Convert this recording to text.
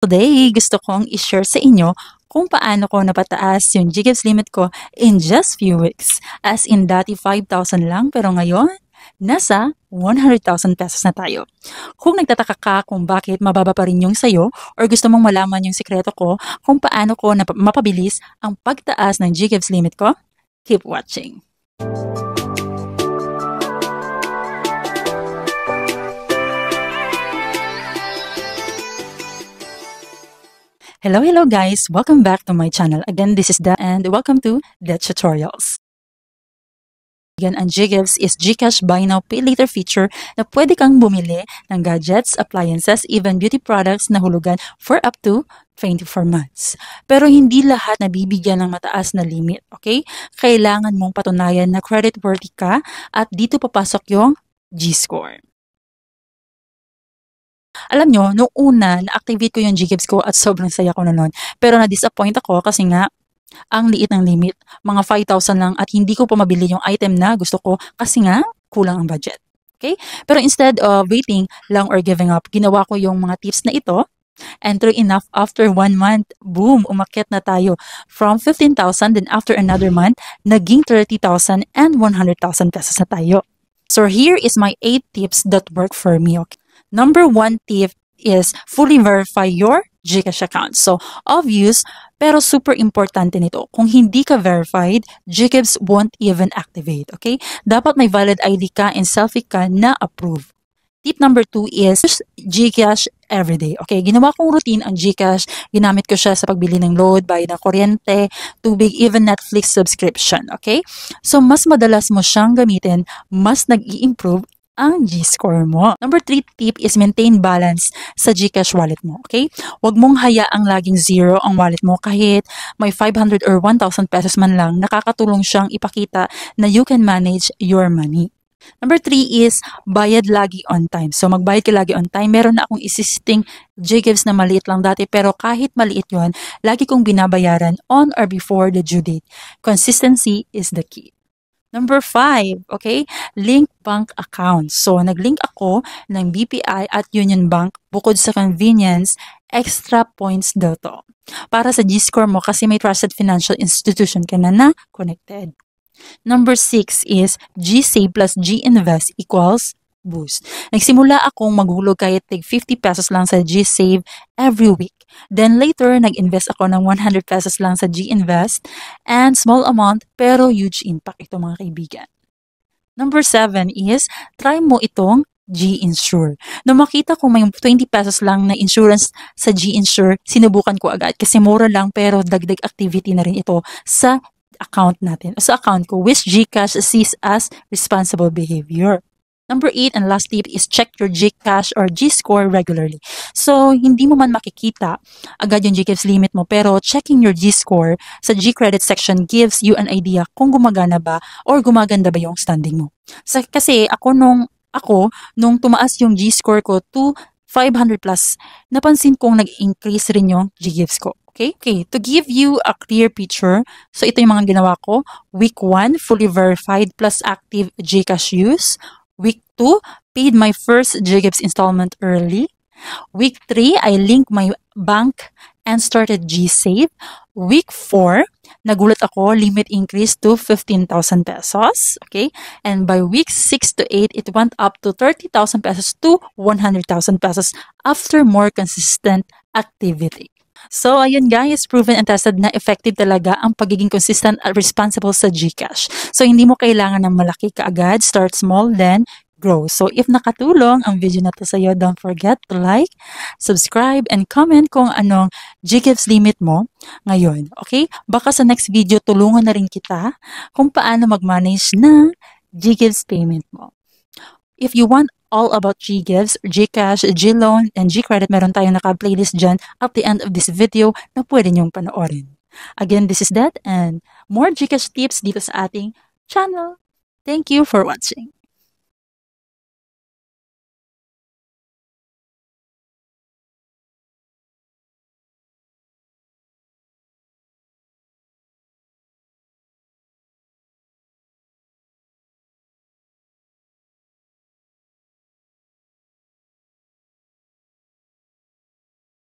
Today, gusto kong i-share sa inyo kung paano ko napataas yung GCash limit ko in just few weeks. As in dati 5,000 lang pero ngayon, nasa 100,000 pesos na tayo. Kung nagtataka ka kung bakit mababa pa rin yung sayo or gusto mong malaman yung sikreto ko kung paano ko mapabilis ang pagtaas ng GCash limit ko, keep watching. Hello guys! Welcome back to my channel. Again, this is Da and welcome to Da Tutorials. Again, ang GCash is GCash Buy Now Pay Later feature na pwede kang bumili ng gadgets, appliances, even beauty products na hulugan for up to 24 months. Pero hindi lahat nabibigyan ng mataas na limit, okay? Kailangan mong patunayan na credit-worthy ka at dito papasok yung G-Score. Alam nyo, nung una, na-activate ko yung GCash ko at sobrang saya ko na nun. Pero na-disappoint ako kasi nga, ang liit ng limit. Mga 5,000 lang at hindi ko pa mabili yung item na gusto ko kasi nga, kulang ang budget. Okay? Pero instead of waiting lang or giving up, ginawa ko yung mga tips na ito. And true enough, after 1 month, boom, umakyat na tayo from 15,000, then after another month, naging 30,000 and 100,000 pesos na tayo. So here is my 8 tips that work for me. Okay? Number 1 tip is fully verify your GCash account. So, obvious, pero super importante nito. Kung hindi ka verified, GCash won't even activate, okay? Dapat may valid ID ka and selfie ka na approve. Tip number 2 is GCash everyday. Okay, ginawa kong routine ang GCash. Ginamit ko siya sa pagbili ng load, bayad ng kuryente, tubig, even Netflix subscription. Okay? So, mas madalas mo siyang gamitin, mas nag-i-improve ang G-Score mo. Number 3 tip is maintain balance sa GCash wallet mo, okay? Huwag mong hayaang laging zero ang wallet mo kahit may 500 or 1,000 pesos man lang, nakakatulong siyang ipakita na you can manage your money. Number 3 is bayad lagi on time. So, magbayad ka lagi on time. Meron na akong existing GCash na maliit lang dati pero kahit maliit yon, lagi kong binabayaran on or before the due date. Consistency is the key. Number 5, okay? Link bank account. So, nag-link ako ng BPI at Union Bank. Bukod sa convenience, extra points daw to. Para sa G-Score mo kasi may trusted financial institution ka na connected. Number 6 is G-Save plus G-Invest equals boost. Nagsimula akong maghulog kahit tig 50 pesos lang sa G-Save every week. Then later, nag-invest ako ng 100 pesos lang sa G-Invest and small amount pero huge impact ito mga kaibigan. Number 7 is try mo itong G-Insure. Nung makita ko may 20 pesos lang na insurance sa G-Insure, sinubukan ko agad kasi mura lang pero dagdag activity na rin ito sa account natin. Sa account ko, which GCash sees as responsible behavior. Number 8 and last tip is check your GCash or G-Score regularly. So, hindi mo man makikita agad yung GCash limit mo, pero checking your G-Score sa G-Credit section gives you an idea kung gumagana ba or gumaganda ba yung standing mo. Kasi ako nung tumaas yung G-Score ko to 500 plus, napansin kong nag-increase rin yung GCash ko. Okay, to give you a clear picture, so ito yung mga ginawa ko. Week 1, fully verified plus active GCash use. Week 2, paid my first GCash installment early. Week 3, I linked my bank and started G-Save. Week 4, nagulat ako, limit increase to 15,000 pesos. Okay? And by week 6 to 8, it went up to 30,000 pesos to 100,000 pesos after more consistent activity. So, ayun guys, proven and tested na effective talaga ang pagiging consistent at responsible sa GCash. So, hindi mo kailangan ng malaki kaagad. Start small, then grow. So, if nakatulong ang video na to sa'yo, don't forget to like, subscribe, and comment kung anong GCash limit mo ngayon. Okay? Baka sa next video, tulungan na rin kita kung paano mag-manage ng GCash payment mo. If you want all about GCash, GCash, GLoan, and GCredit, meron tayong naka-playlist dyan at the end of this video na pwede nyong panoorin. Again, this is that and more GCash tips dito sa ating channel. Thank you for watching.